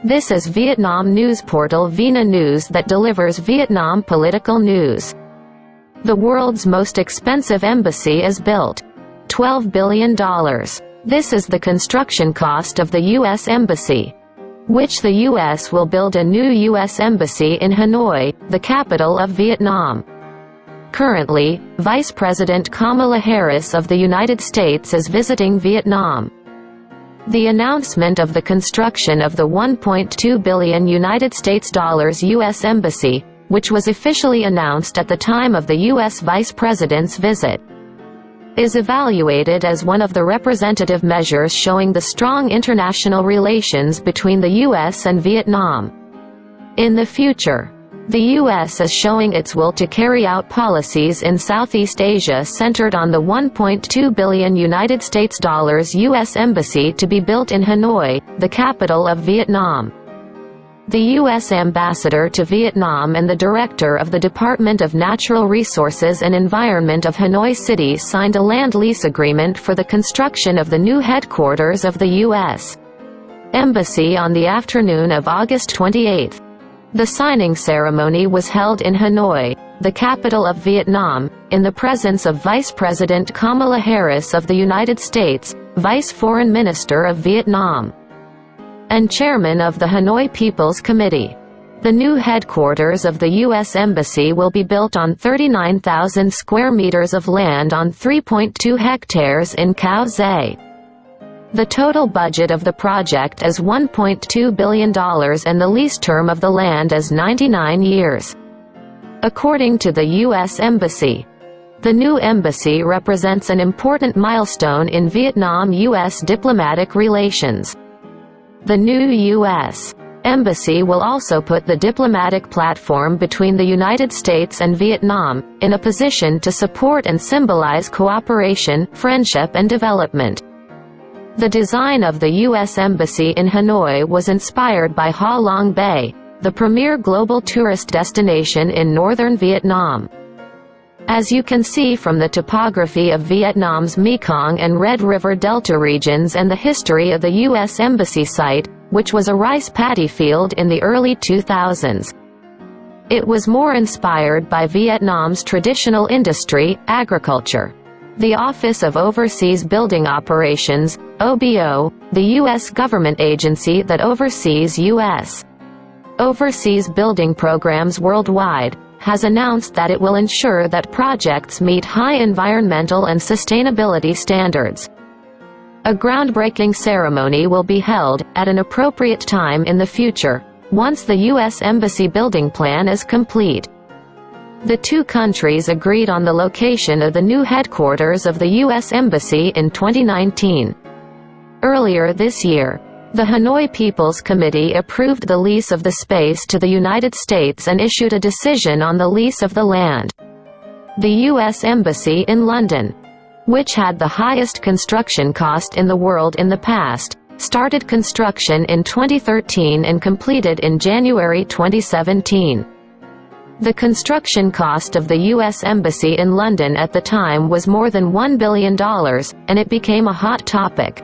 This is Vietnam news portal VINANEWS that delivers Vietnam political news. The world's most expensive embassy is built. $12 billion. This is the construction cost of the U.S. Embassy, which the U.S. will build a new U.S. Embassy in Hanoi, the capital of Vietnam. Currently, Vice President Kamala Harris of the United States is visiting Vietnam. The announcement of the construction of the $1.2 billion U.S. Embassy, which was officially announced at the time of the U.S. Vice President's visit, is evaluated as one of the representative measures showing the strong international relations between the U.S. and Vietnam. In the future, the U.S. is showing its will to carry out policies in Southeast Asia centered on the $1.2 billion U.S. Embassy to be built in Hanoi, the capital of Vietnam. The U.S. Ambassador to Vietnam and the Director of the Department of Natural Resources and Environment of Hanoi City signed a land lease agreement for the construction of the new headquarters of the U.S. Embassy on the afternoon of August 28. The signing ceremony was held in Hanoi, the capital of Vietnam, in the presence of Vice President Kamala Harris of the United States, Vice Foreign Minister of Vietnam, and Chairman of the Hanoi People's Committee. The new headquarters of the U.S. Embassy will be built on 39,000 square meters of land on 3.2 hectares in Cao Dai. The total budget of the project is $1.2 billion and the lease term of the land is 99 years. According to the U.S. Embassy, the new embassy represents an important milestone in Vietnam-U.S. diplomatic relations. The new U.S. Embassy will also put the diplomatic platform between the United States and Vietnam in a position to support and symbolize cooperation, friendship and development. The design of the U.S. Embassy in Hanoi was inspired by Ha Long Bay, the premier global tourist destination in northern Vietnam. As you can see from the topography of Vietnam's Mekong and Red River Delta regions and the history of the U.S. Embassy site, which was a rice paddy field in the early 2000s. It was more inspired by Vietnam's traditional industry, agriculture. The Office of Overseas Building Operations, OBO, the U.S. government agency that oversees U.S. overseas building programs worldwide, has announced that it will ensure that projects meet high environmental and sustainability standards. A groundbreaking ceremony will be held, at an appropriate time in the future, once the U.S. Embassy building plan is complete. The two countries agreed on the location of the new headquarters of the U.S. Embassy in 2019. Earlier this year, the Hanoi People's Committee approved the lease of the space to the United States and issued a decision on the lease of the land. The U.S. Embassy in London, which had the highest construction cost in the world in the past, started construction in 2013 and completed in January 2017. The construction cost of the U.S. Embassy in London at the time was more than $1 billion, and it became a hot topic.